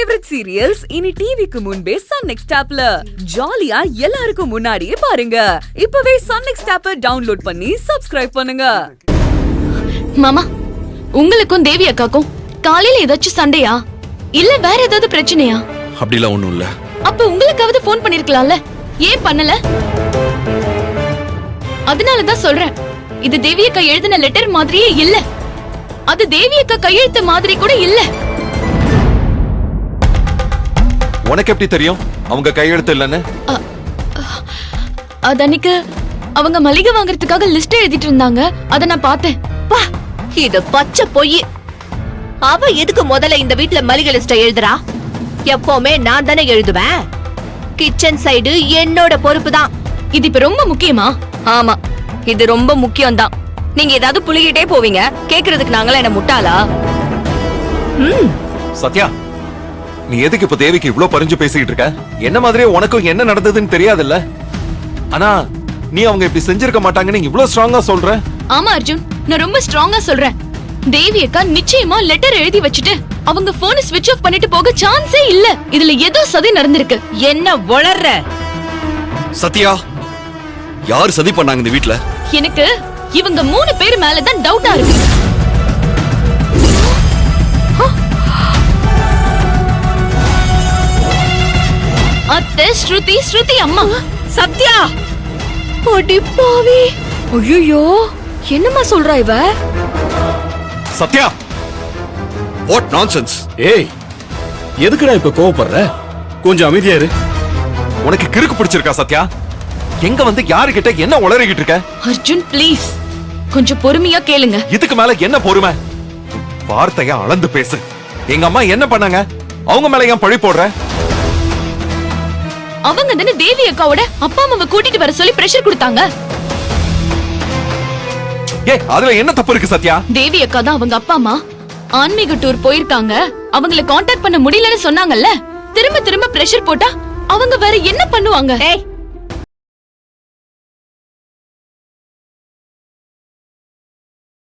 Favourite serials இனி டிவிக்கு முன்பே சன் நெக்ஸ்ட் ஆப்ல ஜாலியா எல்லாருக்கும் முன்னாடியே பாருங்க. இப்பவே சன் நெக்ஸ்ட் ஆப்பை டவுன்லோட் பண்ணி சப்ஸ்கிரைப் பண்ணுங்க. மாமா, உங்களுக்கும் தேவி அக்காக்கும் காலையில ஏதாச்சும் சண்டையா இல்ல வேற ஏதாவது பிரச்சனையா? அப்படிலாம் ஒண்ணும் இல்ல. அப்ப உங்களுக்காவது போன் பண்ணிருக்கலாம்ல, ஏன் பண்ணல? அதனாலதான் சொல்றேன், இது தேவி அக்கா எழுதின லெட்டர் மாதிரியே இல்ல, அது தேவி அக்கா கையெழுத்து மாதிரி கூட இல்ல. உனக்கு எப்படி தெரியும் அவங்க கையெழுத்து இல்லன்னு? அது அன்னைக்கு அவங்க மளிகை வாங்குறதுக்காக லிஸ்ட் எழுதிட்டு இருந்தாங்க, அத நான் பார்த்தேன். இது பச்சை பொய். அவ எதுக்கு முதல்ல இந்த வீட்ல மளிகை லிஸ்ட எழுதுறா? எப்பவுமே நான் தானே எழுதுவேன். கிச்சன் சைடு என்னோட பொறுப்பு தான். இது இப்ப ரொம்ப முக்கியமா? ஆமா, இது ரொம்ப முக்கியம் தான். நீங்க ஏதாவது புளிகிட்டே போவீங்க, கேக்குறதுக்கு நாங்களா என்ன முட்டாளா? சத்யா, நீ எதுக்கு இப்ப தேவிக்கு இவ்ளோ பறிஞ்சு பேசிட்டு இருக்க? என்ன மாதிரியே உனக்கும் என்ன நடந்ததுன்னு தெரியாதுல்ல? ஆனா நீ அவங்க இப்படி செஞ்சிருக்க மாட்டாங்கன்னு இவ்ளோ ஸ்ட்ராங்கா சொல்ற? ஆமா அர்ஜுன், நான் ரொம்ப ஸ்ட்ராங்கா சொல்றேன். தேவி அக்கா நிச்சயமா லெட்டர் எழுதி வச்சுட்டு அவங்க போனை ஸ்விட்ச் ஆஃப் பண்ணிட்டு போக சான்ஸே இல்ல. இதுல ஏதோ சதி நடந்திருக்கு. என்ன வளர்ற? சத்யா, யார் சதி பண்ணாங்க இந்த வீட்ல? எனக்கு இவங்க 3 பேர் மேலதான் டவுட்டா இருக்கு. அத்தை, ஸ்ருதி அம்மா. சத்யா, அடி பாவி. ஐயோ, என்னம்மா சொல்றா இவ? Sathya, what nonsense? ஏய், எதுக்குடா இப்ப கோவப்படுற? கொஞ்சம் அமைதியா இரு. உனக்கு கிறுக்கு பிடிச்சிருக்கா சத்யா? எங்க வந்து யாருகிட்ட என்ன உளறிக்கிட்டு இருக்க? அர்ஜுன் ப்ளீஸ், கொஞ்சம் பொறுமையா கேளுங்க. இதுக்கு மேல என்ன பொறுமை? வார்த்தையா அளந்து பேசு. எங்க அம்மா என்ன பண்ணாங்க? அவங்க மேல ஏன் பழி போடுற? அவங்க தானே தேவி அக்காவோட அப்பா அம்மாவை கூட்டிட்டு வர சொல்லி பிரஷர் கொடுத்தாங்க. ஏய், அதுல என்ன தப்பு இருக்கு சத்யா? தேவி அக்கா தான் அவங்க அப்பா அம்மா ஆன்மீக டூர் போயிருக்காங்க, அவங்கள கான்டாக்ட் பண்ண முடியலன்னு சொன்னாங்கல்ல. திரும்ப திரும்ப பிரஷர் போட்டா அவங்க வேற என்ன பண்ணுவாங்க? ஏய்,